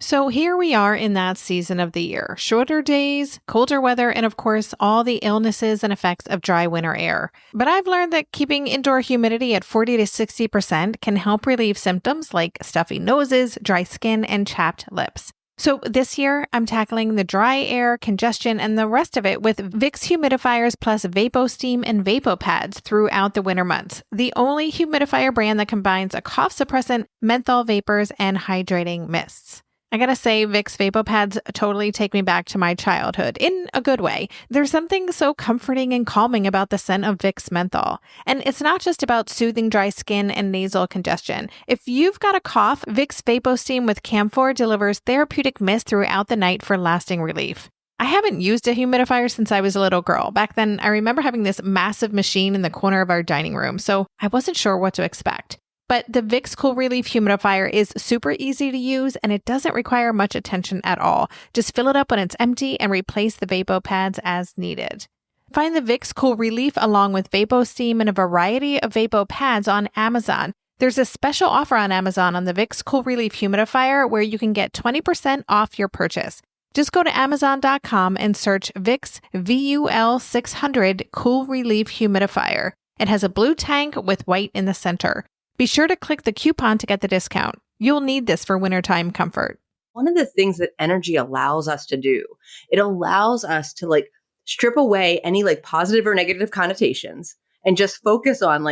So here we are in that season of the year. Shorter days, colder weather, and of course, all the illnesses and effects of dry winter air. But I've learned that keeping indoor humidity at 40 to 60% can help relieve symptoms like stuffy noses, dry skin, and chapped lips. So this year, I'm tackling the dry air, congestion, and the rest of it with Vicks humidifiers plus VapoSteam and VapoPads throughout the winter months. The only humidifier brand that combines a cough suppressant, menthol vapors, and hydrating mists. I gotta say, Vicks VapoPads totally take me back to my childhood in a good way. There's something so comforting and calming about the scent of Vicks menthol. And it's not just about soothing dry skin and nasal congestion. If you've got a cough, Vicks VapoSteam with camphor delivers therapeutic mist throughout the night for lasting relief. I haven't used a humidifier since I was a little girl. Back then, I remember having this massive machine in the corner of our dining room, so I wasn't sure what to expect. But the Vicks Cool Relief Humidifier is super easy to use and it doesn't require much attention at all. Just fill it up when it's empty and replace the VapoPads as needed. Find the Vicks Cool Relief along with VapoSteam and a variety of VapoPads on Amazon. There's a special offer on Amazon on the Vicks Cool Relief Humidifier where you can get 20% off your purchase. Just go to Amazon.com and search Vicks VUL600 Cool Relief Humidifier. It has a blue tank with white in the center. Be sure to click the coupon to get the discount. You'll need this for wintertime comfort. One of the things that energy allows us to do, it allows us to strip away any positive or negative connotations and just focus on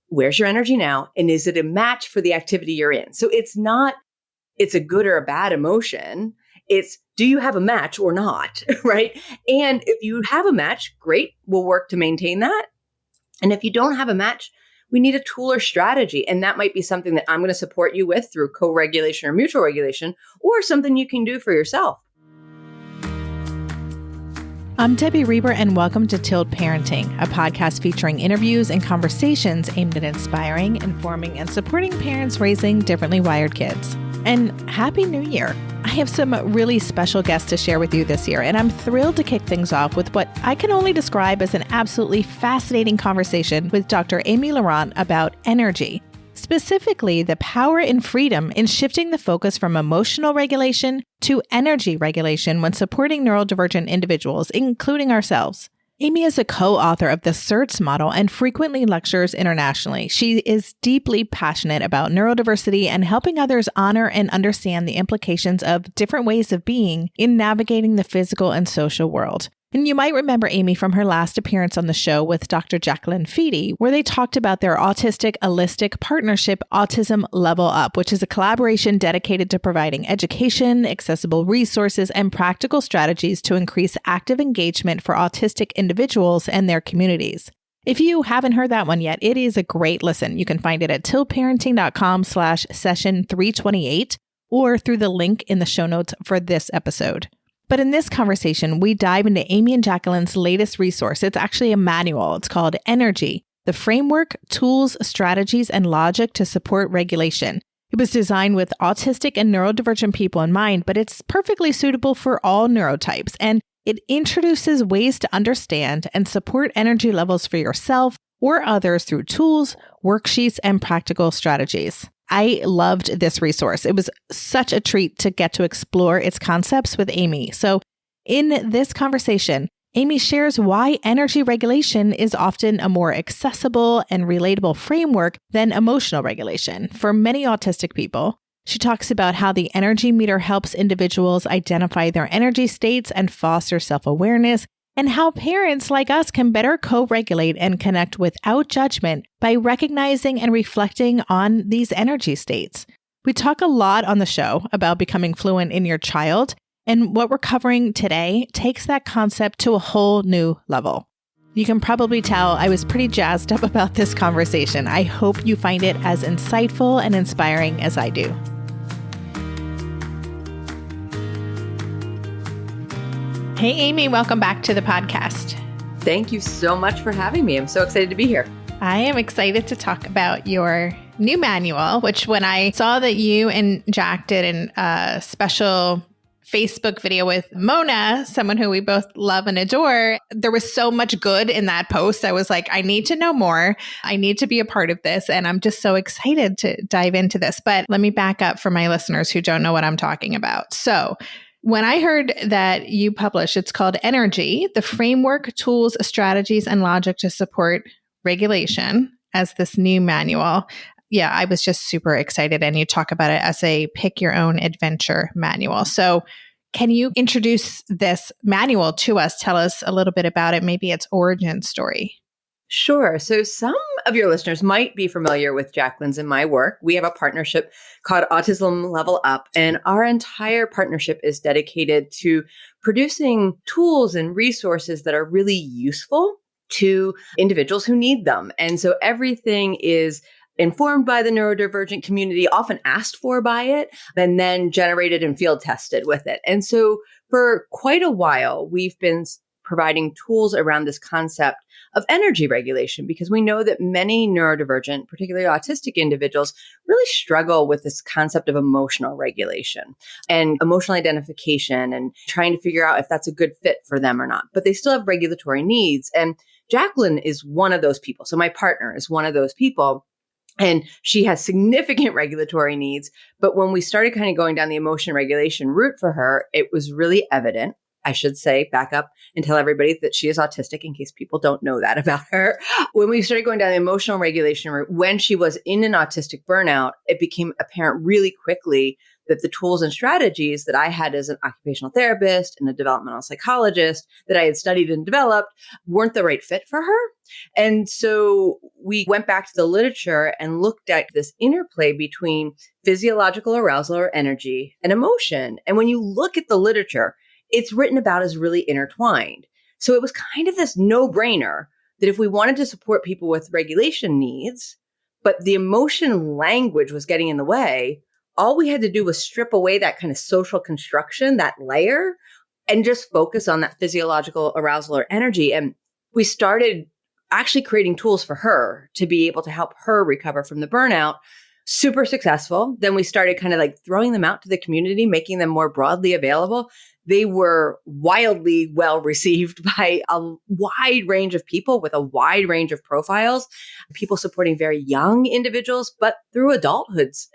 where's your energy now? And is it a match for the activity you're in? So it's not, it's a good or a bad emotion. It's, do you have a match or not? Right? And if you have a match, great, we'll work to maintain that. And if you don't have a match, we need a tool or strategy. And that might be something that I'm going to support you with through co-regulation or mutual regulation, or something you can do for yourself. I'm Debbie Reber, and welcome to Tilt Parenting, a podcast featuring interviews and conversations aimed at inspiring, informing, and supporting parents raising differently wired kids. And Happy New Year! I have some really special guests to share with you this year, and I'm thrilled to kick things off with what I can only describe as an absolutely fascinating conversation with Dr. Amy Laurent about energy, specifically the power and freedom in shifting the focus from emotional regulation to energy regulation when supporting neurodivergent individuals, including ourselves. Amy is a co-author of the CERTS model and frequently lectures internationally. She is deeply passionate about neurodiversity and helping others honor and understand the implications of different ways of being in navigating the physical and social world. And you might remember Amy from her last appearance on the show with Dr. Jacquelyn Fede, where they talked about their Autistic Holistic partnership, Autism Level UP, which is a collaboration dedicated to providing education, accessible resources, and practical strategies to increase active engagement for autistic individuals and their communities. If you haven't heard that one yet, it is a great listen. You can find it at tiltparenting.com/session328 or through the link in the show notes for this episode. But in this conversation, we dive into Amy and Jacquelyn's latest resource. It's actually a manual. It's called Energy, the Framework, Tools, Strategies, and Logic to Support Regulation. It was designed with autistic and neurodivergent people in mind, but it's perfectly suitable for all neurotypes. And it introduces ways to understand and support energy levels for yourself or others through tools, worksheets, and practical strategies. I loved this resource. It was such a treat to get to explore its concepts with Amy. So in this conversation, Amy shares why energy regulation is often a more accessible and relatable framework than emotional regulation for many autistic people. She talks about how the energy meter helps individuals identify their energy states and foster self-awareness, and how parents like us can better co-regulate and connect without judgment by recognizing and reflecting on these energy states. We talk a lot on the show about becoming fluent in your child, and what we're covering today takes that concept to a whole new level. You can probably tell I was pretty jazzed up about this conversation. I hope you find it as insightful and inspiring as I do. Hey, Amy, welcome back to the podcast. Thank you so much for having me. I'm so excited to be here. I am excited to talk about your new manual, which when I saw that you and Jack did a special Facebook video with Mona, someone who we both love and adore, there was so much good in that post. I was like, I need to know more. I need to be a part of this. And I'm just so excited to dive into this. But let me back up for my listeners who don't know what I'm talking about. So when I heard that you publish, it's called Energy, the framework, tools, strategies, and logic to support regulation as this new manual. Yeah, I was just super excited. And you talk about it as a pick your own adventure manual. So can you introduce this manual to us? Tell us a little bit about it, maybe its origin story. Sure. So some of your listeners might be familiar with Jacquelyn's and my work. We have a partnership called Autism Level UP, and our entire partnership is dedicated to producing tools and resources that are really useful to individuals who need them. And so everything is informed by the neurodivergent community, often asked for by it, and then generated and field tested with it. And so for quite a while, we've been providing tools around this concept of energy regulation, because we know that many neurodivergent, particularly autistic individuals, really struggle with this concept of emotional regulation and emotional identification and trying to figure out if that's a good fit for them or not. But they still have regulatory needs. And Jacquelyn is one of those people. So my partner is one of those people. And she has significant regulatory needs. But when we started kind of going down the emotion regulation route for her, it was really evident. I should say, back up and tell everybody that she is autistic in case people don't know that about her. When we started going down the emotional regulation route, when she was in an autistic burnout, it became apparent really quickly that the tools and strategies that I had as an occupational therapist and a developmental psychologist that I had studied and developed weren't the right fit for her. And so we went back to the literature and looked at this interplay between physiological arousal or energy and emotion. And when you look at the literature, it's written about as really intertwined. So it was kind of this no-brainer that if we wanted to support people with regulation needs, but the emotion language was getting in the way, all we had to do was strip away that kind of social construction, that layer, and just focus on that physiological arousal or energy. And we started actually creating tools for her to be able to help her recover from the burnout. Super successful. Then we started kind of like throwing them out to the community, making them more broadly available. They were wildly well received by a wide range of people with a wide range of profiles, people supporting very young individuals, but through adults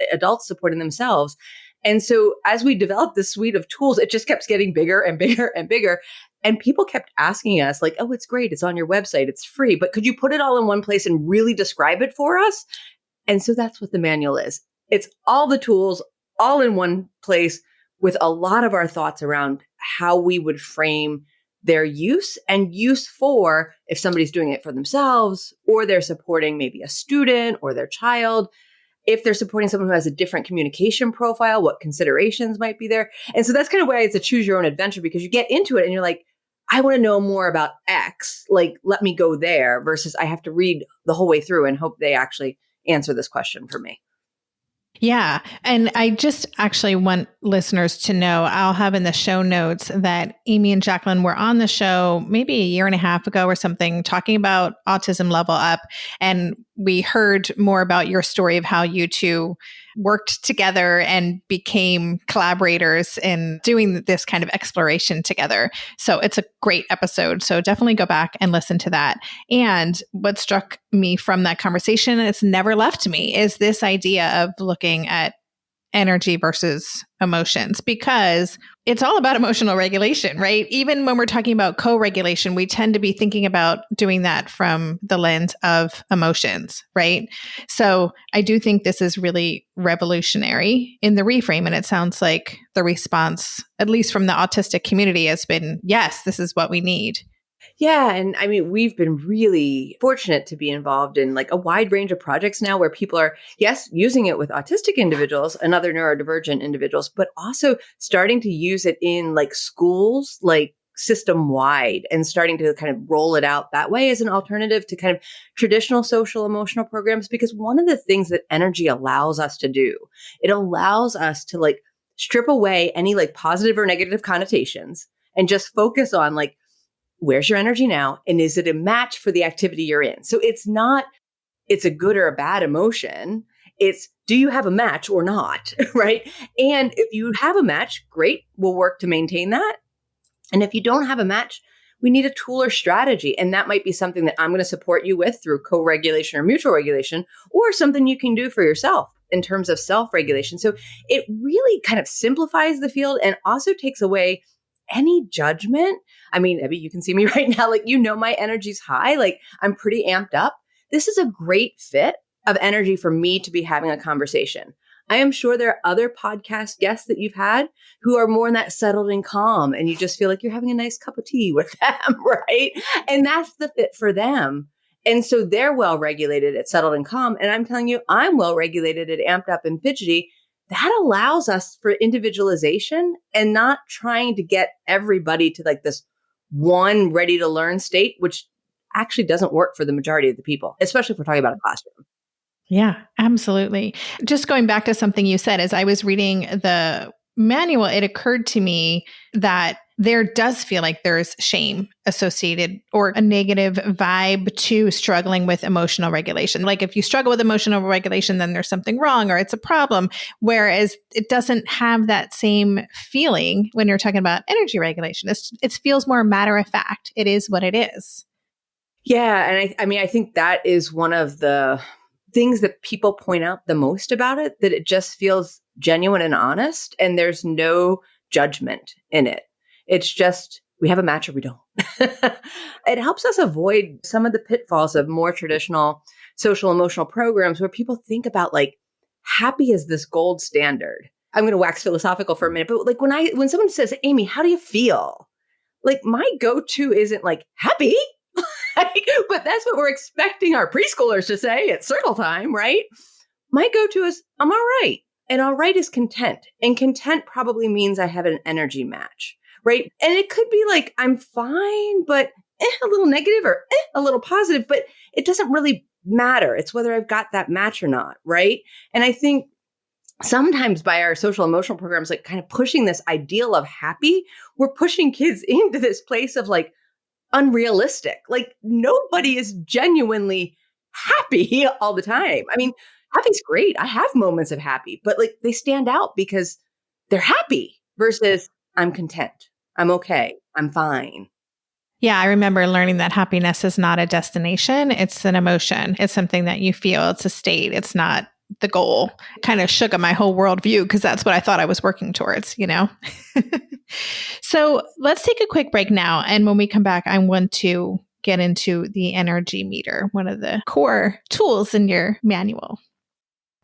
supporting themselves. And so as we developed this suite of tools, it just kept getting bigger and bigger and bigger. And people kept asking us like, oh, it's great. It's on your website. It's free. But could you put it all in one place and really describe it for us? And so that's what the manual is. It's all the tools all in one place with a lot of our thoughts around how we would frame their use and use for if somebody's doing it for themselves or they're supporting maybe a student or their child. If they're supporting someone who has a different communication profile, what considerations might be there. And so that's kind of why it's a choose your own adventure, because you get into it and you're like, I want to know more about X, like, let me go there versus I have to read the whole way through and hope they actually answer this question for me. Yeah. And I just actually want listeners to know, I'll have in the show notes that Amy and Jacquelyn were on the show maybe a year and a half ago or something, talking about Autism Level Up. And we heard more about your story of how you two worked together and became collaborators in doing this kind of exploration together. So it's a great episode. So definitely go back and listen to that. And what struck me from that conversation, it's never left me, is this idea of looking at energy versus emotions, because it's all about emotional regulation, right? Even when we're talking about co-regulation, we tend to be thinking about doing that from the lens of emotions, right? So I do think this is really revolutionary in the reframe. And it sounds like the response, at least from the autistic community, has been, yes, this is what we need. Yeah. And I mean, we've been really fortunate to be involved in like a wide range of projects now where people are, yes, using it with autistic individuals and other neurodivergent individuals, but also starting to use it in like schools, like system wide, and starting to kind of roll it out that way as an alternative to kind of traditional social emotional programs. Because one of the things that energy allows us to do, it allows us to like strip away any like positive or negative connotations and just focus on like, where's your energy now? And is it a match for the activity you're in? So it's not, it's a good or a bad emotion. It's, do you have a match or not? Right. And if you have a match, great, we'll work to maintain that. And if you don't have a match, we need a tool or strategy. And that might be something that I'm going to support you with through co-regulation or mutual regulation, or something you can do for yourself in terms of self-regulation. So it really kind of simplifies the field and also takes away any judgment. I mean, Abby, you can see me right now, like, my energy's high, like I'm pretty amped up. This is a great fit of energy for me to be having a conversation. I am sure there are other podcast guests that you've had who are more in that settled and calm, and you just feel like you're having a nice cup of tea with them, right? And that's the fit for them. And so they're well regulated at settled and calm. And I'm telling you, I'm well regulated at amped up and fidgety. That allows us for individualization and not trying to get everybody to like this one ready to learn state, which actually doesn't work for the majority of the people, especially if we're talking about a classroom. Yeah, absolutely. Just going back to something you said, as I was reading the manual, it occurred to me that there does feel like there's shame associated or a negative vibe to struggling with emotional regulation. Like if you struggle with emotional regulation, then there's something wrong or it's a problem. Whereas it doesn't have that same feeling when you're talking about energy regulation. It feels more matter of fact. It is what it is. Yeah. And I mean, I think that is one of the things that people point out the most about it, that it just feels genuine and honest, and there's no judgment in it. It's just, we have a match or we don't. It helps us avoid some of the pitfalls of more traditional social emotional programs where people think about like happy is this gold standard. I'm going to wax philosophical for a minute, but like when someone says, Amy, how do you feel? Like my go-to isn't like happy. But that's what we're expecting our preschoolers to say at circle time, right? My go-to is, I'm all right. And all right is content. And content probably means I have an energy match, right? And it could be like, I'm fine, but a little negative or a little positive, but it doesn't really matter. It's whether I've got that match or not, right? And I think sometimes by our social emotional programs, like kind of pushing this ideal of happy, we're pushing kids into this place of like, unrealistic. Like nobody is genuinely happy all the time. I mean, happy's great. I have moments of happy, but like they stand out because they're happy versus I'm content. I'm okay. I'm fine. Yeah, I remember learning that happiness is not a destination. It's an emotion. It's something that you feel. It's a state. It's not the goal. Kind of shook up my whole worldview because that's what I thought I was working towards, So let's take a quick break now. And when we come back, I want to get into the energy meter, one of the core tools in your manual.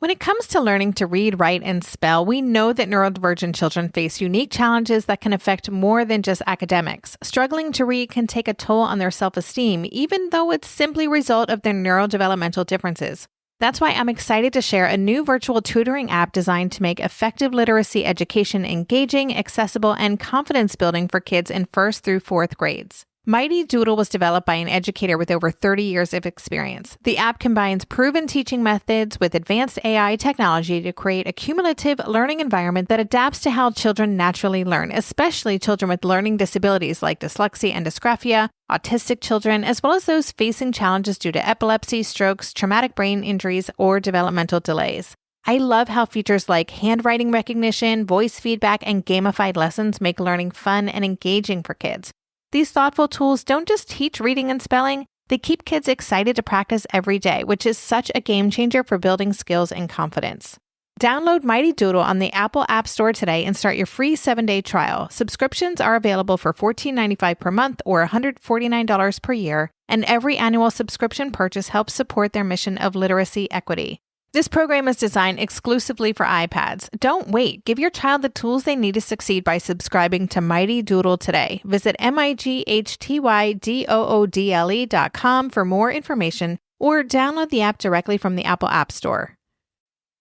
When it comes to learning to read, write, and spell, we know that neurodivergent children face unique challenges that can affect more than just academics. Struggling to read can take a toll on their self-esteem, even though it's simply a result of their neurodevelopmental differences. That's why I'm excited to share a new virtual tutoring app designed to make effective literacy education engaging, accessible, and confidence-building for kids in 1st through 4th grades. Mighty Doodle was developed by an educator with over 30 years of experience. The app combines proven teaching methods with advanced AI technology to create a cumulative learning environment that adapts to how children naturally learn, especially children with learning disabilities like dyslexia and dysgraphia, autistic children, as well as those facing challenges due to epilepsy, strokes, traumatic brain injuries, or developmental delays. I love how features like handwriting recognition, voice feedback, and gamified lessons make learning fun and engaging for kids. These thoughtful tools don't just teach reading and spelling, they keep kids excited to practice every day, which is such a game changer for building skills and confidence. Download Mighty Doodle on the Apple App Store today and start your free 7-day trial. Subscriptions are available for $14.95 per month or $149 per year, and every annual subscription purchase helps support their mission of literacy equity. This program is designed exclusively for iPads. Don't wait. Give your child the tools they need to succeed by subscribing to Mighty Doodle today. Visit MIGHTYDOODLE.com for more information or download the app directly from the Apple App Store.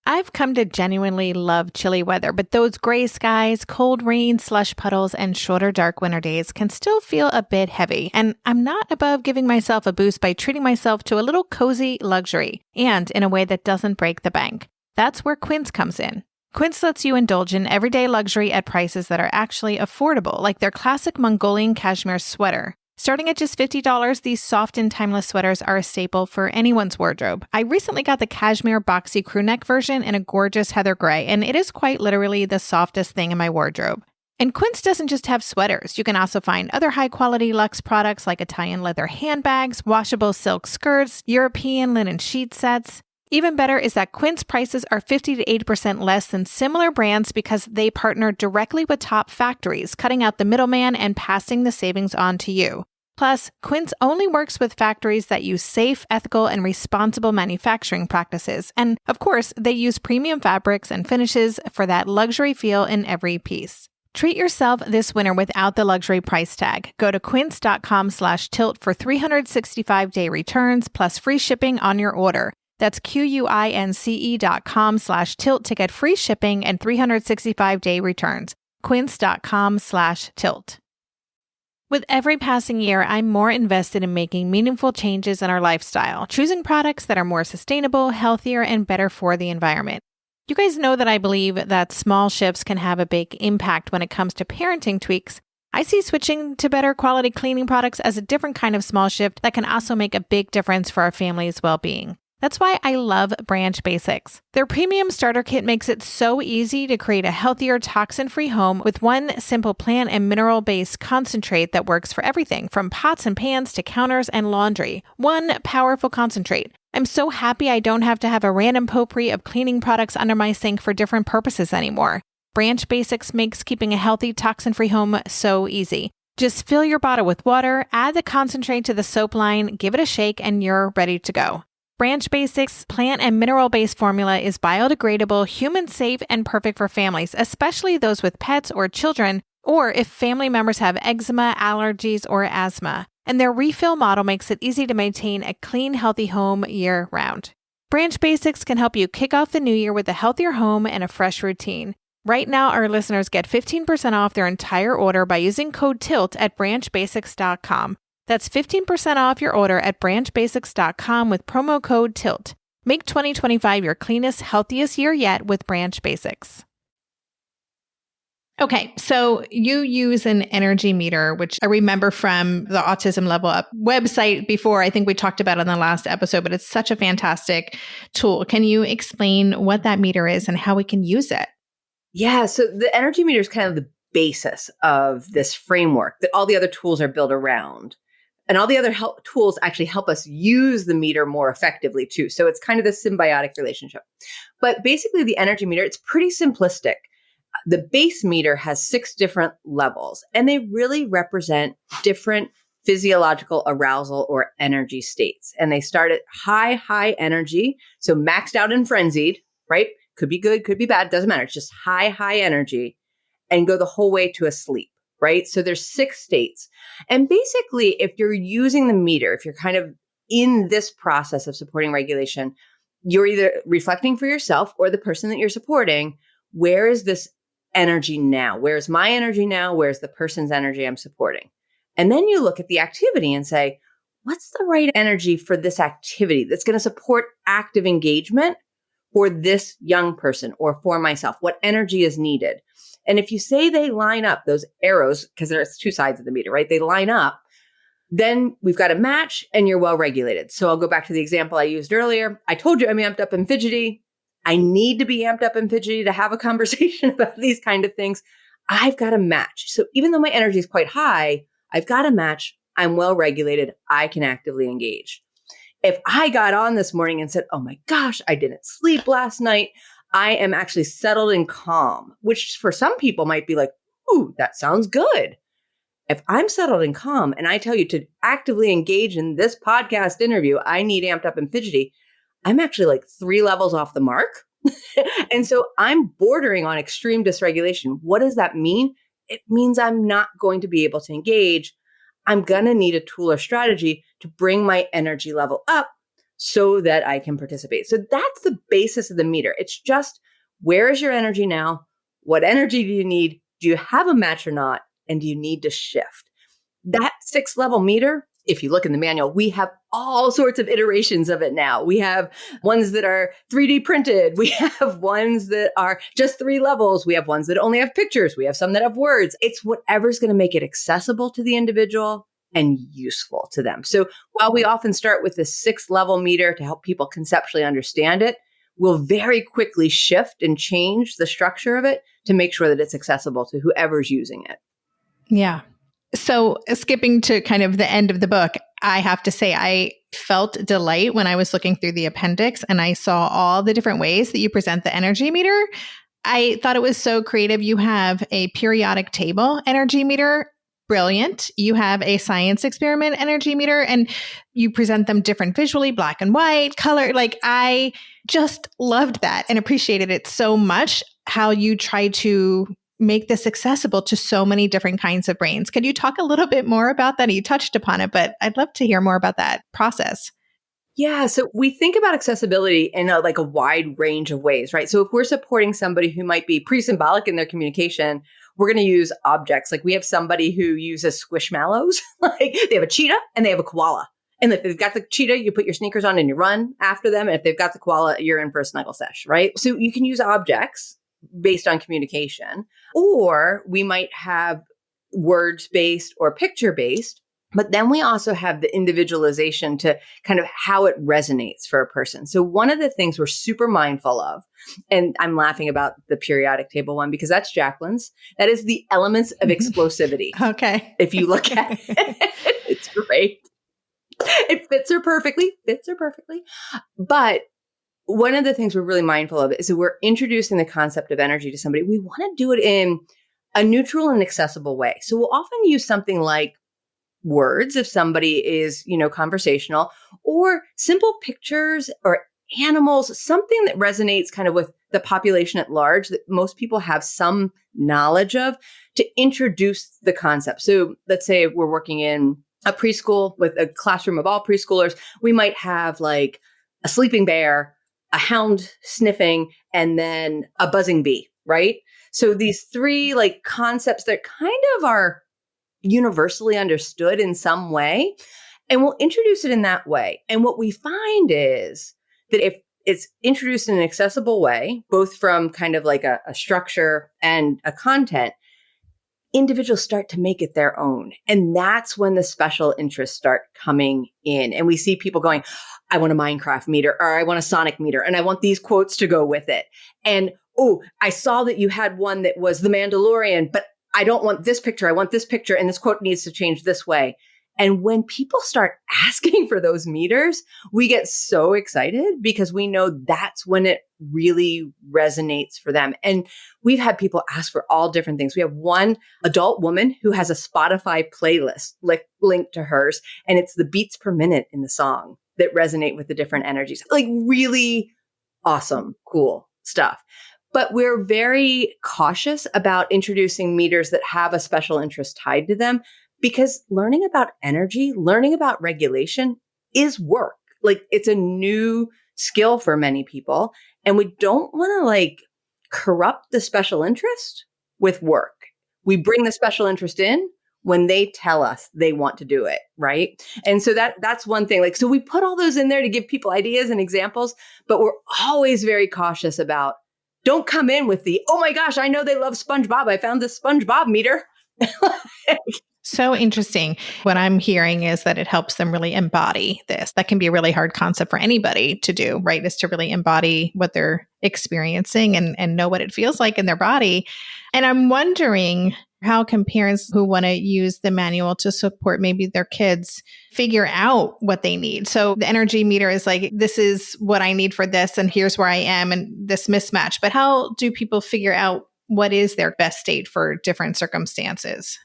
I've come to genuinely love chilly weather, but those gray skies, cold rain, slush puddles, and shorter dark winter days can still feel a bit heavy. And I'm not above giving myself a boost by treating myself to a little cozy luxury, and in a way that doesn't break the bank. That's where Quince comes in. Quince lets you indulge in everyday luxury at prices that are actually affordable, like their classic Mongolian cashmere sweater. Starting at just $50, these soft and timeless sweaters are a staple for anyone's wardrobe. I recently got the cashmere boxy crew neck version in a gorgeous heather gray, and it is quite literally the softest thing in my wardrobe. And Quince doesn't just have sweaters. You can also find other high-quality luxe products like Italian leather handbags, washable silk skirts, European linen sheet sets. Even better is that Quince prices are 50 to 80% less than similar brands because they partner directly with top factories, cutting out the middleman and passing the savings on to you. Plus, Quince only works with factories that use safe, ethical, and responsible manufacturing practices. And, of course, they use premium fabrics and finishes for that luxury feel in every piece. Treat yourself this winter without the luxury price tag. Go to quince.com/tilt for 365-day returns plus free shipping on your order. That's QUINCE.com/tilt to get free shipping and 365-day returns. Quince.com/tilt. With every passing year, I'm more invested in making meaningful changes in our lifestyle, choosing products that are more sustainable, healthier, and better for the environment. You guys know that I believe that small shifts can have a big impact when it comes to parenting tweaks. I see switching to better quality cleaning products as a different kind of small shift that can also make a big difference for our family's well-being. That's why I love Branch Basics. Their premium starter kit makes it so easy to create a healthier, toxin-free home with one simple plant and mineral-based concentrate that works for everything from pots and pans to counters and laundry. One powerful concentrate. I'm so happy I don't have to have a random potpourri of cleaning products under my sink for different purposes anymore. Branch Basics makes keeping a healthy, toxin-free home so easy. Just fill your bottle with water, add the concentrate to the soap line, give it a shake, and you're ready to go. Branch Basics plant and mineral-based formula is biodegradable, human-safe, and perfect for families, especially those with pets or children, or if family members have eczema, allergies, or asthma. And their refill model makes it easy to maintain a clean, healthy home year-round. Branch Basics can help you kick off the new year with a healthier home and a fresh routine. Right now, our listeners get 15% off their entire order by using code TILT at branchbasics.com. That's 15% off your order at branchbasics.com with promo code TILT. Make 2025 your cleanest, healthiest year yet with Branch Basics. Okay, so you use an energy meter, which I remember from the Autism Level UP website before. I think we talked about it in the last episode, but it's such a fantastic tool. Can you explain what that meter is and how we can use it? Yeah, so the energy meter is kind of the basis of this framework that all the other tools are built around. And all the other tools actually help us use the meter more effectively too. So it's kind of this symbiotic relationship. But basically the energy meter, it's pretty simplistic. The base meter has 6 different levels, and they really represent different physiological arousal or energy states. And they start at high energy. So maxed out and frenzied, right? Could be good, could be bad, doesn't matter. It's just high energy and go the whole way to asleep. Right? So there's 6 states. And basically, if you're using the meter, if you're kind of in this process of supporting regulation, you're either reflecting for yourself or the person that you're supporting, where is this energy now? Where's my energy now? Where's the person's energy I'm supporting? And then you look at the activity and say, what's the right energy for this activity that's going to support active engagement for this young person or for myself? What energy is needed? And if you say they line up, those arrows, because there's 2 sides of the meter, right? They line up, then we've got a match and you're well regulated. So I'll go back to the example I used earlier. I told you I'm amped up and fidgety. I need to be amped up and fidgety to have a conversation about these kind of things. I've got a match. So even though my energy is quite high, I've got a match. I'm well regulated. I can actively engage. If I got on this morning and said, oh my gosh, I didn't sleep last night, I am actually settled and calm, which for some people might be like, ooh, that sounds good. If I'm settled and calm and I tell you to actively engage in this podcast interview, I need amped up and fidgety, I'm actually like 3 levels off the mark. And so I'm bordering on extreme dysregulation. What does that mean? It means I'm not going to be able to engage. I'm going to need a tool or strategy to bring my energy level up so that I can participate. So that's the basis of the meter. It's just, where is your energy now? What energy do you need? Do you have a match or not? And do you need to shift? That 6-level meter, if you look in the manual, we have all sorts of iterations of it now. We have ones that are 3D printed. We have ones that are just 3 levels. We have ones that only have pictures. We have some that have words. It's whatever's going to make it accessible to the individual and useful to them. So while we often start with the 6-level meter to help people conceptually understand it, we'll very quickly shift and change the structure of it to make sure that it's accessible to whoever's using it. Yeah. So skipping to kind of the end of the book, I have to say I felt delight when I was looking through the appendix and I saw all the different ways that you present the energy meter. I thought it was so creative. You have a periodic table energy meter. Brilliant. You have a science experiment energy meter and you present them different visually, black and white, color. Like I just loved that and appreciated it so much how you try to make this accessible to so many different kinds of brains. Could you talk a little bit more about that? You touched upon it, but I'd love to hear more about that process. Yeah. So we think about accessibility in a wide range of ways, right? So if we're supporting somebody who might be pretty symbolic in their communication, we're going to use objects. Like we have somebody who uses squishmallows, like they have a cheetah and they have a koala. And if they've got the cheetah, you put your sneakers on and you run after them. And if they've got the koala, you're in for a snuggle sesh, right? So you can use objects based on communication, or we might have words-based or picture-based. But then we also have the individualization to kind of how it resonates for a person. So one of the things we're super mindful of, and I'm laughing about the periodic table one because that's Jacquelyn's, that is the elements of explosivity. Okay. If you look at it, it's great. It fits her perfectly. But one of the things we're really mindful of is that we're introducing the concept of energy to somebody. We want to do it in a neutral and accessible way. So we'll often use something like words if somebody is, conversational, or simple pictures or animals, something that resonates kind of with the population at large that most people have some knowledge of to introduce the concept. So let's say we're working in a preschool with a classroom of all preschoolers. We might have like a sleeping bear, a hound sniffing, and then a buzzing bee, right? So these three like concepts that kind of are universally understood in some way, and we'll introduce it in that way. And what we find is that if it's introduced in an accessible way, both from kind of like a structure and a content, individuals start to make it their own. And that's when the special interests start coming in. And we see people going, I want a Minecraft meter, or I want a Sonic meter, and I want these quotes to go with it. And, oh, I saw that you had one that was The Mandalorian, but I don't want this picture. I want this picture. And this quote needs to change this way. And when people start asking for those meters, we get so excited because we know that's when it really resonates for them. And we've had people ask for all different things. We have one adult woman who has a Spotify playlist linked to hers, and it's the beats per minute in the song that resonate with the different energies. Like really awesome, cool stuff. But we're very cautious about introducing meters that have a special interest tied to them, because learning about energy, learning about regulation is work. Like it's a new skill for many people. And we don't want to corrupt the special interest with work. We bring the special interest in when they tell us they want to do it, right? And so that's one thing. So we put all those in there to give people ideas and examples, but we're always very cautious about, don't come in with the, oh my gosh, I know they love SpongeBob. I found this SpongeBob meter. So interesting. What I'm hearing is that it helps them really embody this. That can be a really hard concept for anybody to do, right? Is to really embody what they're experiencing and know what it feels like in their body. And I'm wondering, how can parents who want to use the manual to support maybe their kids figure out what they need? So the energy meter is like, this is what I need for this, and here's where I am, and this mismatch. But how do people figure out what is their best state for different circumstances?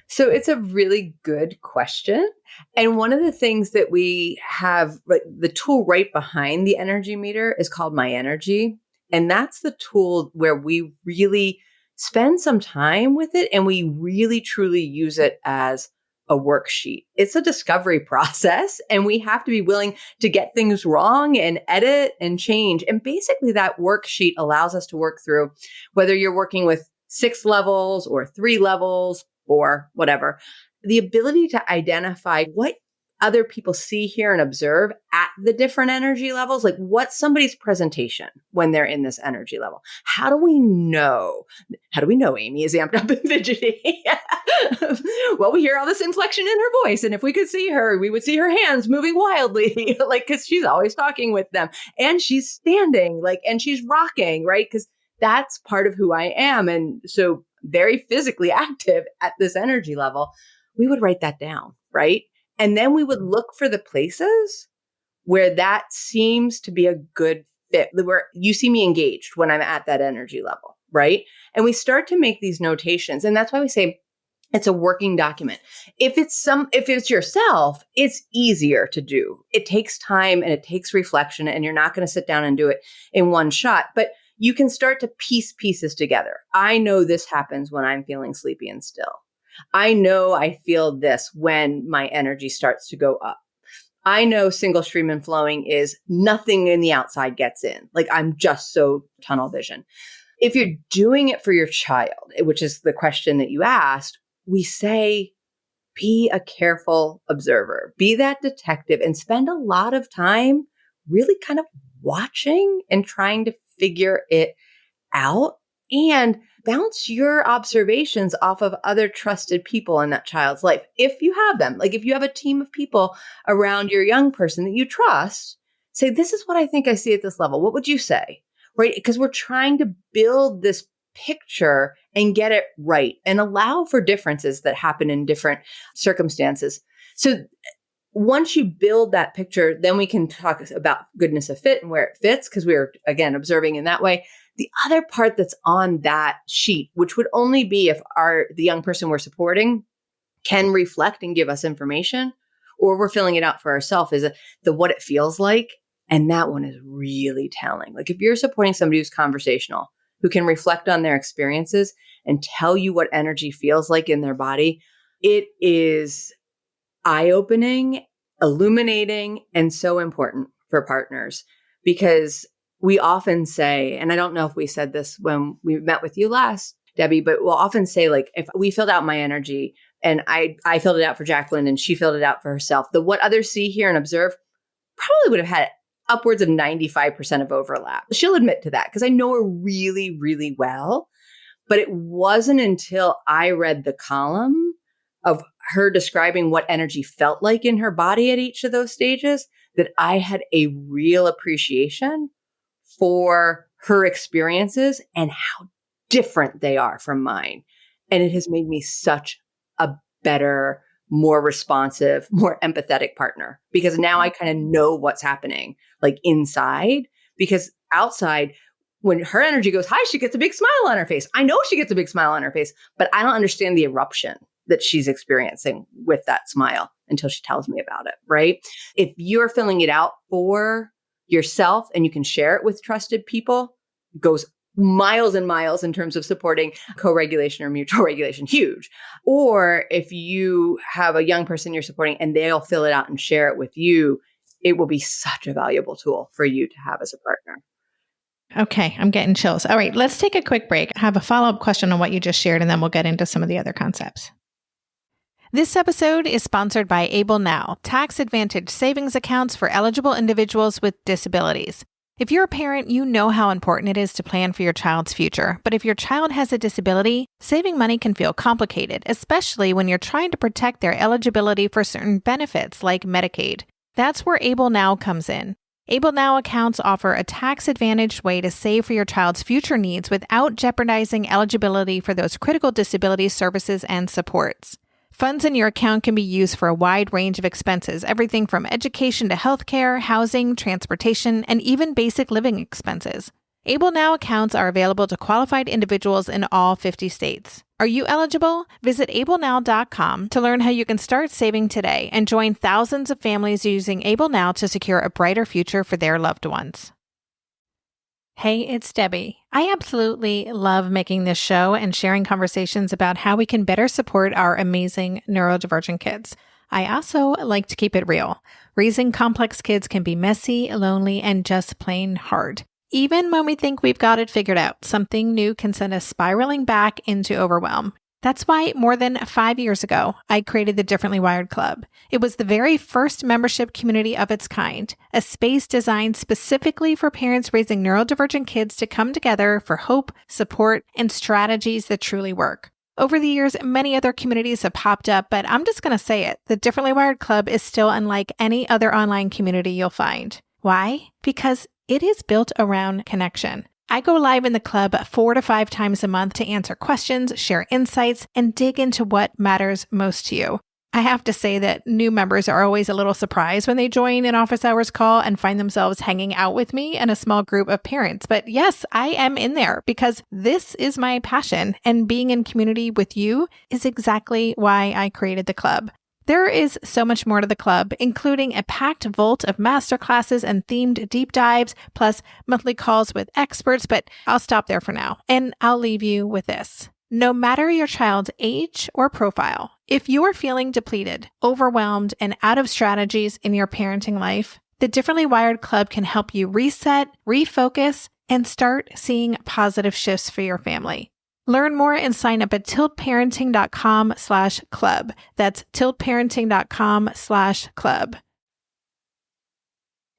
So it's a really good question. And one of the things that we have, the tool right behind the energy meter is called My Energy. And that's the tool where we really spend some time with it and we really truly use it as a worksheet. It's a discovery process, and we have to be willing to get things wrong and edit and change. And basically that worksheet allows us to work through whether you're working with 6 levels or 3 levels or whatever, the ability to identify what other people see, hear, and observe at the different energy levels. Like what's somebody's presentation when they're in this energy level? How do we know, Amy is amped up and fidgety? Well, we hear all this inflection in her voice. And if we could see her, we would see her hands moving wildly, like, because she's always talking with them. And she's standing, like, and she's rocking, right? Because that's part of who I am. And so very physically active at this energy level, we would write that down, right? And then we would look for the places where that seems to be a good fit, where you see me engaged when I'm at that energy level, right? And we start to make these notations. And that's why we say it's a working document. If it's yourself, it's easier to do. It takes time and it takes reflection, and you're not going to sit down and do it in one shot, but you can start to piece pieces together. I know this happens when I'm feeling sleepy and still. I know I feel this when my energy starts to go up. I know single stream and flowing is nothing in the outside gets in. Like, I'm just so tunnel vision. If you're doing it for your child, which is the question that you asked, we say, be a careful observer, be that detective, and spend a lot of time really kind of watching and trying to figure it out, and bounce your observations off of other trusted people in that child's life. If you have them, like if you have a team of people around your young person that you trust, say, this is what I think I see at this level. What would you say? Right? Because we're trying to build this picture and get it right and allow for differences that happen in different circumstances. So once you build that picture, then we can talk about goodness of fit and where it fits, because we're, again, observing in that way. The other part that's on that sheet, which would only be if the young person we're supporting can reflect and give us information, or we're filling it out for ourselves, is the what it feels like. And that one is really telling. Like, if you're supporting somebody who's conversational, who can reflect on their experiences and tell you what energy feels like in their body, it is eye-opening, illuminating, and so important for partners, because we often say, and I don't know if we said this when we met with you last, Debbie, but we'll often say, like, if we filled out my energy and I filled it out for Jacquelyn and she filled it out for herself, the what others see, hear, and observe probably would have had upwards of 95% of overlap. She'll admit to that, because I know her really, really well. But it wasn't until I read the column of her describing what energy felt like in her body at each of those stages that I had a real appreciation for her experiences and how different they are from mine. And it has made me such a better, more responsive, more empathetic partner, because now I kind of know what's happening, like, inside, because outside, when her energy goes high, she gets a big smile on her face. I know she gets a big smile on her face, but I don't understand the eruption that she's experiencing with that smile until she tells me about it, right? If you're filling it out for yourself and you can share it with trusted people, it goes miles and miles in terms of supporting co-regulation or mutual regulation, huge. Or if you have a young person you're supporting and they'll fill it out and share it with you, it will be such a valuable tool for you to have as a partner. Okay, I'm getting chills. All right, let's take a quick break. I have a follow-up question on what you just shared, and then we'll get into some of the other concepts. This episode is sponsored by Able Now, tax advantage savings accounts for eligible individuals with disabilities. If you're a parent, you know how important it is to plan for your child's future. But if your child has a disability, saving money can feel complicated, especially when you're trying to protect their eligibility for certain benefits like Medicaid. That's where Able Now comes in. Able Now accounts offer a tax-advantaged way to save for your child's future needs without jeopardizing eligibility for those critical disability services and supports. Funds in your account can be used for a wide range of expenses, everything from education to healthcare, housing, transportation, and even basic living expenses. Able Now accounts are available to qualified individuals in all 50 states. Are you eligible? Visit ablenow.com to learn how you can start saving today and join thousands of families using Able Now to secure a brighter future for their loved ones. Hey, it's Debbie. I absolutely love making this show and sharing conversations about how we can better support our amazing neurodivergent kids. I also like to keep it real. Raising complex kids can be messy, lonely, and just plain hard. Even when we think we've got it figured out, something new can send us spiraling back into overwhelm. That's why more than 5 years ago, I created the Differently Wired Club. It was the very first membership community of its kind, a space designed specifically for parents raising neurodivergent kids to come together for hope, support, and strategies that truly work. Over the years, many other communities have popped up, but I'm just going to say it. The Differently Wired Club is still unlike any other online community you'll find. Why? Because it is built around connection. I go live in the club 4 to 5 times a month to answer questions, share insights, and dig into what matters most to you. I have to say that new members are always a little surprised when they join an office hours call and find themselves hanging out with me and a small group of parents. But yes, I am in there because this is my passion, and being in community with you is exactly why I created the club. There is so much more to the club, including a packed vault of masterclasses and themed deep dives, plus monthly calls with experts, but I'll stop there for now, and I'll leave you with this. No matter your child's age or profile, if you're feeling depleted, overwhelmed, and out of strategies in your parenting life, the Differently Wired Club can help you reset, refocus, and start seeing positive shifts for your family. Learn more and sign up at tiltparenting.com/club. That's tiltparenting.com/club.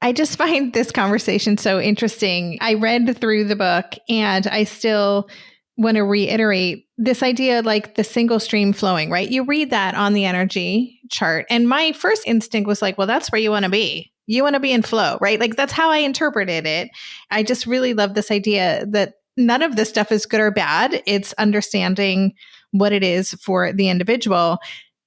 I just find this conversation so interesting. I read through the book and I still want to reiterate this idea, like the single stream flowing, right? You read that on the energy chart. And my first instinct was like, well, that's where you want to be. You want to be in flow, right? Like that's how I interpreted it. I just really love this idea that none of this stuff is good or bad. It's understanding what it is for the individual.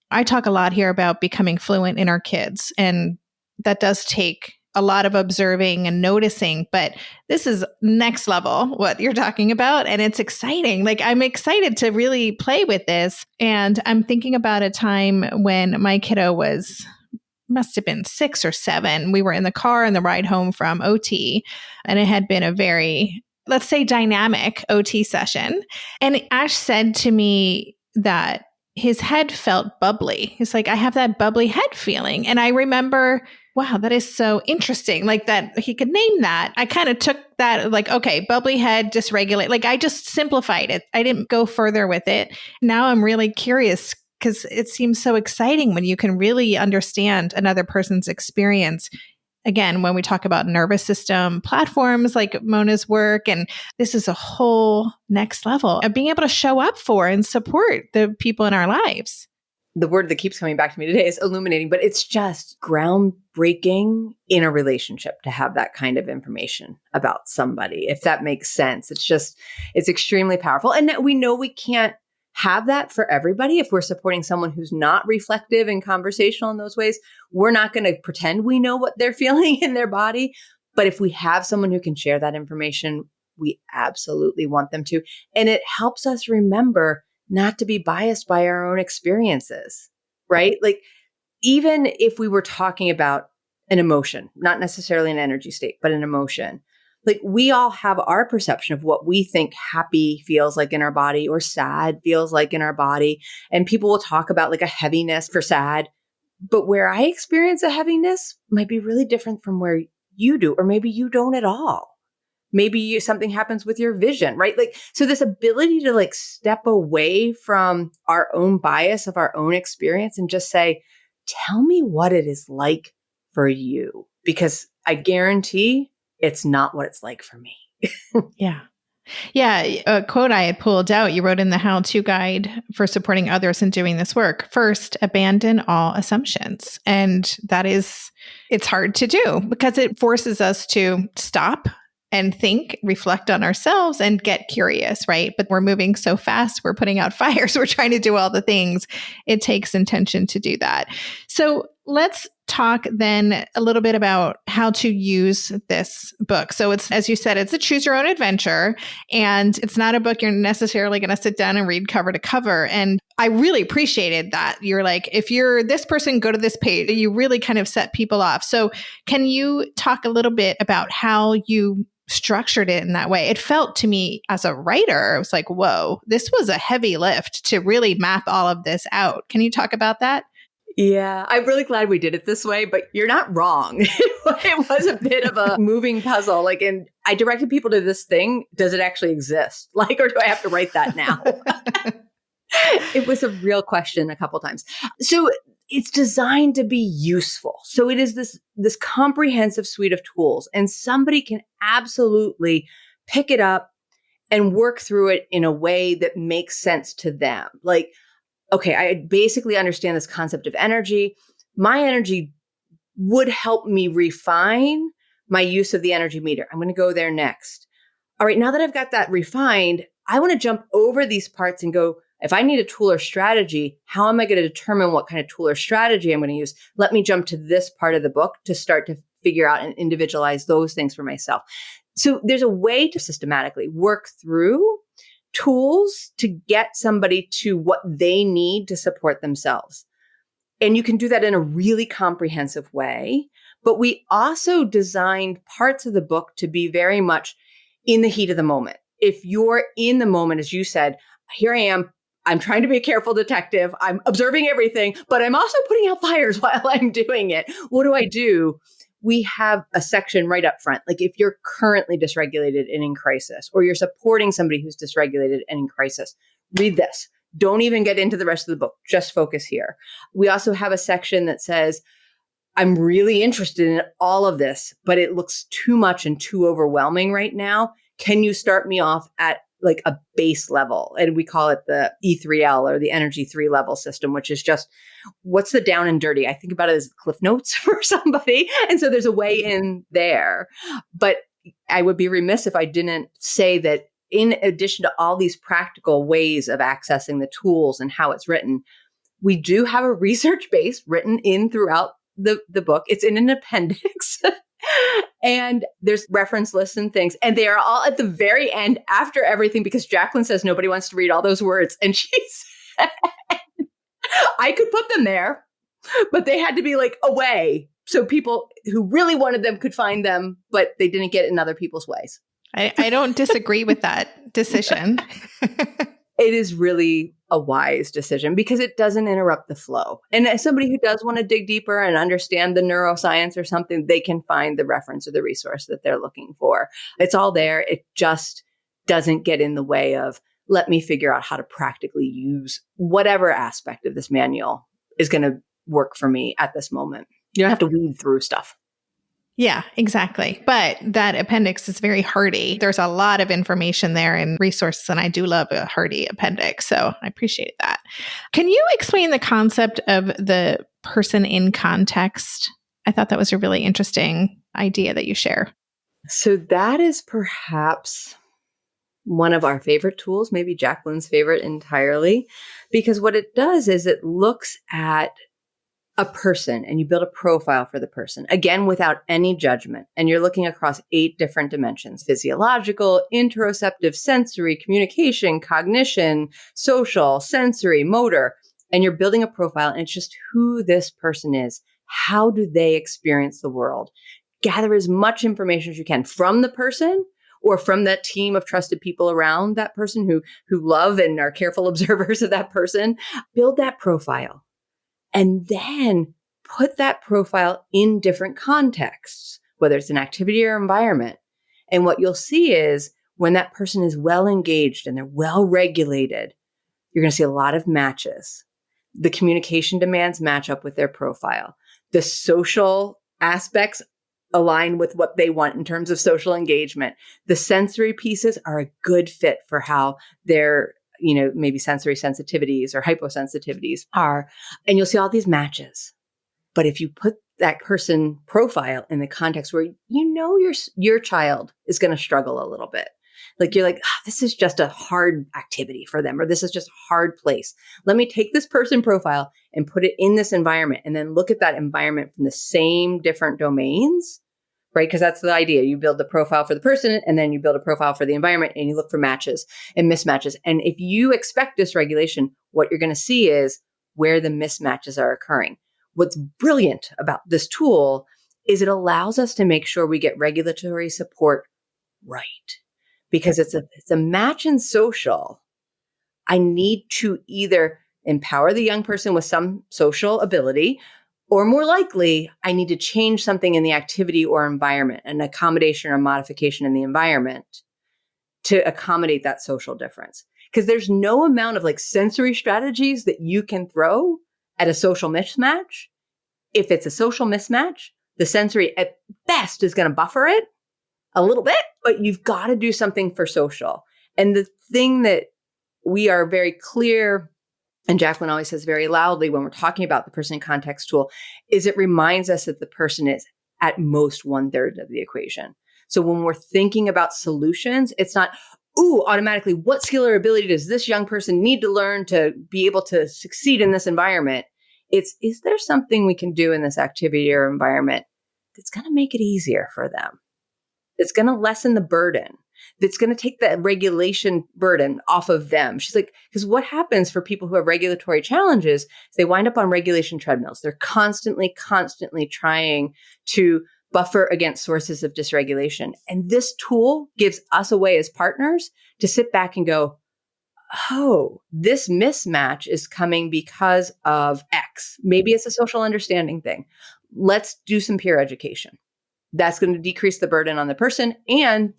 I talk a lot here about becoming fluent in our kids, and that does take a lot of observing and noticing, but this is next level what you're talking about. And it's exciting. Like I'm excited to really play with this. And I'm thinking about a time when my kiddo must have been 6 or 7. We were in the car on the ride home from OT, and it had been a very, let's say, dynamic OT session. And Ash said to me that his head felt bubbly. He's like, I have that bubbly head feeling. And I remember, wow, that is so interesting. Like that he could name that. I kind of took that like, okay, bubbly head, dysregulate. Like I just simplified it. I didn't go further with it. Now I'm really curious because it seems so exciting when you can really understand another person's experience. Again, when we talk about nervous system platforms like Mona's work, and this is a whole next level of being able to show up for and support the people in our lives. The word that keeps coming back to me today is illuminating, but it's just groundbreaking in a relationship to have that kind of information about somebody, if that makes sense. It's extremely powerful. And we know we can't have that for everybody. If we're supporting someone who's not reflective and conversational in those ways, we're not going to pretend we know what they're feeling in their body. But if we have someone who can share that information, we absolutely want them to. And it helps us remember not to be biased by our own experiences, right? Like, even if we were talking about an emotion, not necessarily an energy state, but an emotion, like we all have our perception of what we think happy feels like in our body or sad feels like in our body. And people will talk about like a heaviness for sad, but where I experience a heaviness might be really different from where you do, or maybe you don't at all. Maybe something happens with your vision, right? Like, so this ability to like step away from our own bias of our own experience and just say, tell me what it is like for you, because I guarantee it's not what it's like for me. Yeah. Yeah. A quote I had pulled out, you wrote in the how-to guide for supporting others in doing this work. First, abandon all assumptions. And it's hard to do because it forces us to stop and think, reflect on ourselves and get curious, right? But we're moving so fast. We're putting out fires. We're trying to do all the things. It takes intention to do that. So let's talk then a little bit about how to use this book. So it's, as you said, it's a choose your own adventure, and it's not a book you're necessarily going to sit down and read cover to cover. And I really appreciated that. You're like, if you're this person, go to this page. You really kind of set people off. So can you talk a little bit about how you structured it in that way? It felt to me as a writer, I was like, whoa, this was a heavy lift to really map all of this out. Can you talk about that? Yeah, I'm really glad we did it this way, but you're not wrong. It was a bit of a moving puzzle. Like, and I directed people to this thing. Does it actually exist? Like, or do I have to write that now? It was a real question a couple times. So it's designed to be useful. So it is this comprehensive suite of tools, and somebody can absolutely pick it up and work through it in a way that makes sense to them. Like, okay, I basically understand this concept of energy. My energy would help me refine my use of the energy meter. I'm going to go there next. All right, now that I've got that refined, I want to jump over these parts and go, if I need a tool or strategy, how am I going to determine what kind of tool or strategy I'm going to use? Let me jump to this part of the book to start to figure out and individualize those things for myself. So there's a way to systematically work through tools to get somebody to what they need to support themselves. And you can do that in a really comprehensive way. But we also designed parts of the book to be very much in the heat of the moment. If you're in the moment, as you said, here I am, I'm trying to be a careful detective. I'm observing everything, but I'm also putting out fires while I'm doing it. What do? We have a section right up front. Like if you're currently dysregulated and in crisis, or you're supporting somebody who's dysregulated and in crisis, read this. Don't even get into the rest of the book. Just focus here. We also have a section that says, I'm really interested in all of this, but it looks too much and too overwhelming right now. Can you start me off at like a base level? And we call it the E3L, or the energy 3 level system, which is just what's the down and dirty. I think about it as Cliff Notes for somebody. And so there's a way in there. But I would be remiss if I didn't say that in addition to all these practical ways of accessing the tools and how it's written, we do have a research base written in throughout the book. It's in an appendix. And there's reference lists and things. And they are all at the very end after everything, because Jacquelyn says nobody wants to read all those words. And she said, I could put them there, but they had to be like away. So people who really wanted them could find them, but they didn't get in other people's ways. I don't disagree with that decision. It is really a wise decision because it doesn't interrupt the flow. And as somebody who does want to dig deeper and understand the neuroscience or something, they can find the reference or the resource that they're looking for. It's all there. It just doesn't get in the way of, let me figure out how to practically use whatever aspect of this manual is going to work for me at this moment. You don't have to weed through stuff. Yeah, exactly. But that appendix is very hearty. There's a lot of information there and resources, and I do love a hearty appendix. So I appreciate that. Can you explain the concept of the person in context? I thought that was a really interesting idea that you share. So that is perhaps one of our favorite tools, maybe Jacquelyn's favorite entirely, because what it does is it looks at a person and you build a profile for the person, again, without any judgment. And you're looking across 8 different dimensions: physiological, interoceptive, sensory, communication, cognition, social, sensory, motor. And you're building a profile, and it's just who this person is. How do they experience the world? Gather as much information as you can from the person or from that team of trusted people around that person who love and are careful observers of that person. Build that profile. And then put that profile in different contexts, whether it's an activity or environment. And what you'll see is when that person is well engaged and they're well regulated, you're going to see a lot of matches. The communication demands match up with their profile. The social aspects align with what they want in terms of social engagement. The sensory pieces are a good fit for how they're maybe sensory sensitivities or hyposensitivities are, and you'll see all these matches. But if you put that person profile in the context where your child is going to struggle a little bit, like you're like, this is just a hard activity for them, or this is just a hard place. Let me take this person profile and put it in this environment, and then look at that environment from the same different domains. Right? Because that's the idea. You build the profile for the person, and then you build a profile for the environment, and you look for matches and mismatches. And if you expect dysregulation, what you're going to see is where the mismatches are occurring. What's brilliant about this tool is it allows us to make sure we get regulatory support right. Because it's a match in social. I need to either empower the young person with some social ability, or more likely, I need to change something in the activity or environment, an accommodation or modification in the environment to accommodate that social difference. Because there's no amount of sensory strategies that you can throw at a social mismatch. If it's a social mismatch, the sensory at best is going to buffer it a little bit, but you've got to do something for social. And the thing that we are very clear, and Jacquelyn always says very loudly when we're talking about the person in context tool, is it reminds us that the person is at most 1/3 of the equation. So when we're thinking about solutions, it's not, automatically, what skill or ability does this young person need to learn to be able to succeed in this environment? It's, is there something we can do in this activity or environment that's going to make it easier for them? That's going to lessen the burden, that's going to take the regulation burden off of them. She's like, because what happens for people who have regulatory challenges is they wind up on regulation treadmills. They're constantly trying to buffer against sources of dysregulation. And this tool gives us a way as partners to sit back and go, oh, this mismatch is coming because of X. Maybe it's a social understanding thing. Let's do some peer education. That's going to decrease the burden on the person, and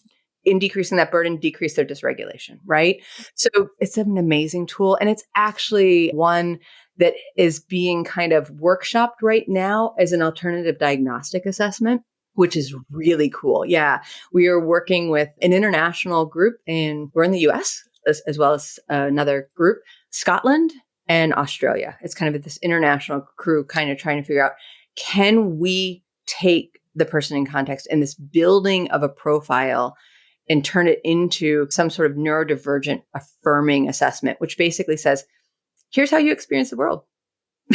in decreasing that burden, decrease their dysregulation, right? So it's an amazing tool. And it's actually one that is being kind of workshopped right now as an alternative diagnostic assessment, which is really cool. Yeah. We are working with an international group we're in the US as well as another group, Scotland and Australia. It's kind of this international crew kind of trying to figure out, can we take the person in context and this building of a profile and turn it into some sort of neurodivergent affirming assessment, which basically says, here's how you experience the world.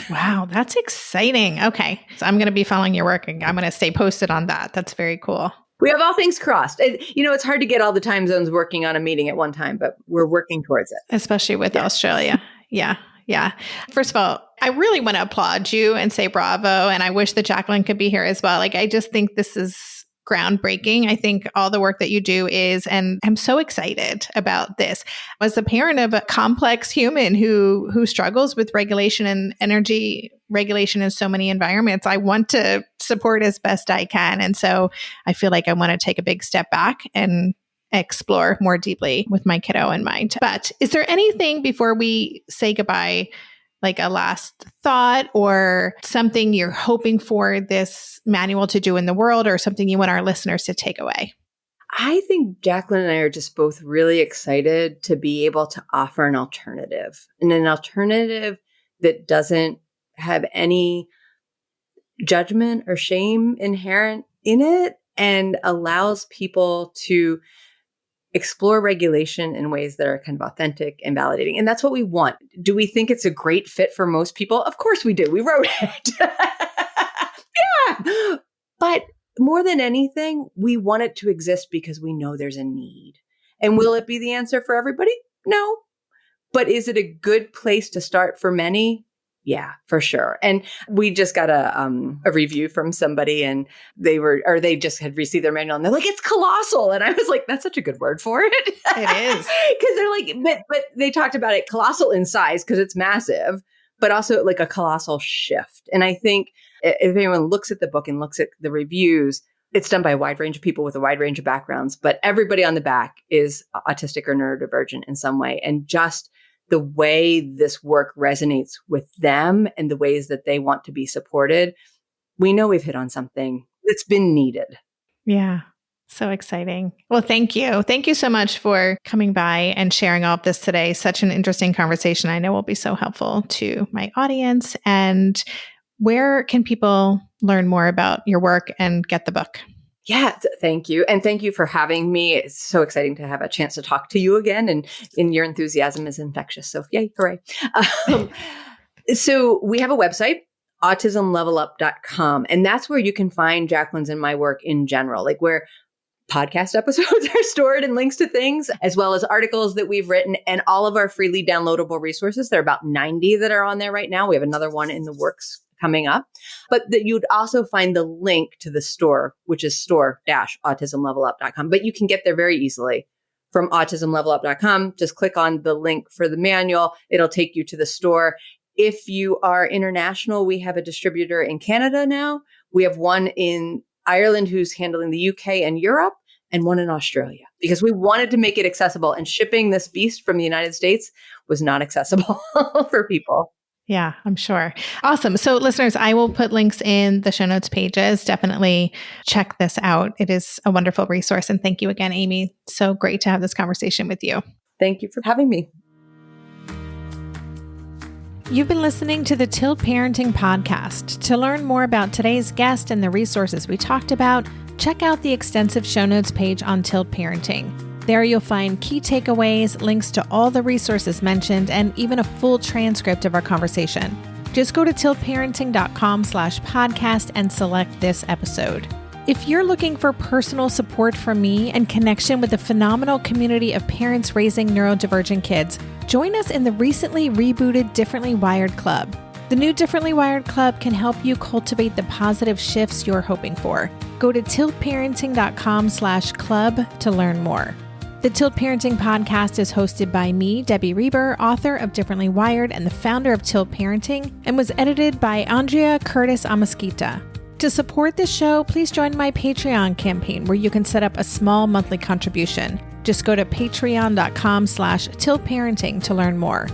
Wow, that's exciting. Okay. So I'm going to be following your work and I'm going to stay posted on that. That's very cool. We have all things crossed. It's hard to get all the time zones working on a meeting at one time, but we're working towards it. Especially with Australia. Yeah. Yeah. First of all, I really want to applaud you and say bravo. And I wish that Jacquelyn could be here as well. Like, I just think this is groundbreaking. I think all the work that you do is, and I'm so excited about this. As a parent of a complex human who struggles with regulation and energy regulation in so many environments, I want to support as best I can. And so I feel like I want to take a big step back and explore more deeply with my kiddo in mind. But is there anything before we say goodbye, like a last thought or something you're hoping for this manual to do in the world, or something you want our listeners to take away? I think Jacquelyn and I are just both really excited to be able to offer an alternative that doesn't have any judgment or shame inherent in it and allows people to explore regulation in ways that are kind of authentic and validating. And that's what we want. Do we think it's a great fit for most people? Of course we do. We wrote it. Yeah. But more than anything, we want it to exist because we know there's a need. And will it be the answer for everybody? No. But is it a good place to start for many? Yeah, for sure. And we just got a review from somebody, and they just had received their manual, and they're like, it's colossal. And I was like, that's such a good word for it. It is. Because they're like, but they talked about it colossal in size because it's massive, but also like a colossal shift. And I think if anyone looks at the book and looks at the reviews, it's done by a wide range of people with a wide range of backgrounds, but everybody on the back is autistic or neurodivergent in some way. And just the way this work resonates with them and the ways that they want to be supported, we know we've hit on something that's been needed. Yeah. So exciting. Well, thank you. Thank you so much for coming by and sharing all of this today. Such an interesting conversation. I know will be so helpful to my audience. And where can people learn more about your work and get the book? Yeah, thank you. And thank you for having me. It's so exciting to have a chance to talk to you again. And your enthusiasm is infectious. So yay, hooray. So we have a website, autismlevelup.com. And that's where you can find Jacquelyn's and my work in general, like where podcast episodes are stored and links to things, as well as articles that we've written and all of our freely downloadable resources. There are about 90 that are on there right now. We have another one in the works coming up, but that you'd also find the link to the store, which is store-autismlevelup.com. But you can get there very easily from autismlevelup.com. Just click on the link for the manual. It'll take you to the store. If you are international, we have a distributor in Canada now. We have one in Ireland who's handling the UK and Europe, and one in Australia, because we wanted to make it accessible. And shipping this beast from the United States was not accessible for people. Yeah, I'm sure. Awesome. So listeners, I will put links in the show notes pages. Definitely check this out. It is a wonderful resource. And thank you again, Amy. So great to have this conversation with you. Thank you for having me. You've been listening to the Tilt Parenting Podcast. To learn more about today's guest and the resources we talked about, check out the extensive show notes page on Tilt Parenting. There you'll find key takeaways, links to all the resources mentioned, and even a full transcript of our conversation. Just go to tiltparenting.com/podcast and select this episode. If you're looking for personal support from me and connection with the phenomenal community of parents raising neurodivergent kids, join us in the recently rebooted Differently Wired Club. The new Differently Wired Club can help you cultivate the positive shifts you're hoping for. Go to tiltparenting.com/club to learn more. The Tilt Parenting Podcast is hosted by me, Debbie Reber, author of Differently Wired and the founder of Tilt Parenting, and was edited by Andrea Curtis Amasquita. To support this show, please join my Patreon campaign where you can set up a small monthly contribution. Just go to patreon.com/tiltparenting to learn more.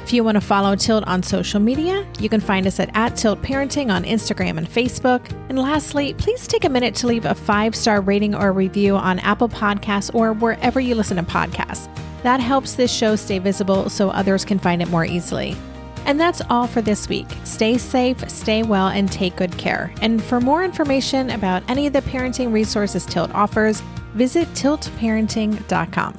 If you want to follow Tilt on social media, you can find us at @TiltParenting on Instagram and Facebook. And lastly, please take a minute to leave a 5-star rating or review on Apple Podcasts or wherever you listen to podcasts. That helps this show stay visible so others can find it more easily. And that's all for this week. Stay safe, stay well, and take good care. And for more information about any of the parenting resources Tilt offers, visit tiltparenting.com.